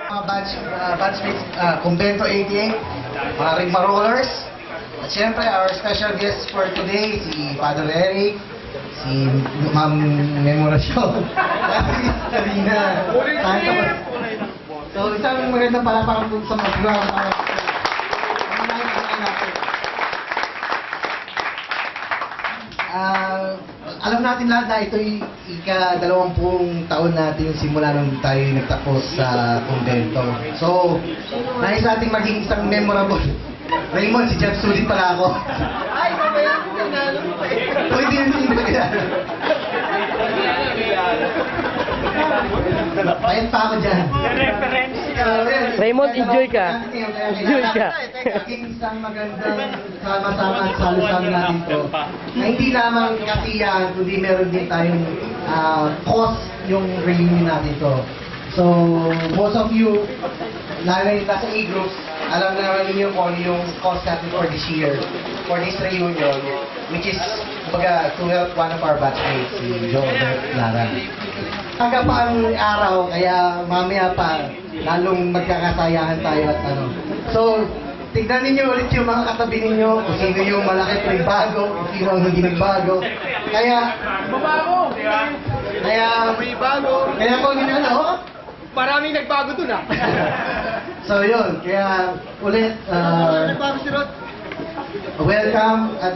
Mga batchmates, Convento 88, mga Rigma Rollers. At syempre, our special guest for today, si Father Eric, si Ma'am Memorasyon, si Sarina. So, isang magandang palapakang sa mga programa. Alam natin lahat na ito'y ika-20 taon natin simula nung tayo nagtapos sa kumbento. So, nais natin maging isang memorable. Raymond, si Jeff Sulit pala ako. Ay, mamaya ko pinalo. Pwede yun hindi na pinalo. Pahit pa ako dyan. Raymond, enjoy ka. Enjoy ka. Maging isang magandang sama-sama at salusang natin to. Na hindi lamang kasiyahan, kundi meron din tayong cause yung reunion natin to. So, most of you, lalo na yung nasa A-groups, alam na naman ninyo kung ano yung cause natin for this year, for this reunion, which is, kumbaga, to help one of our batchmates, si Joe Lara. Aga pa ang araw, kaya mamaya pa, lalong magkakasayahan tayo at ano. So, tignan ninyo ulit yung mga katabi ninyo, kung sino yung malaki at nagbago, kung sino ang hindi nagbago. Kaya, kaya kung ano, Maraming nagbago dun ah. so yun, kaya ulit, welcome at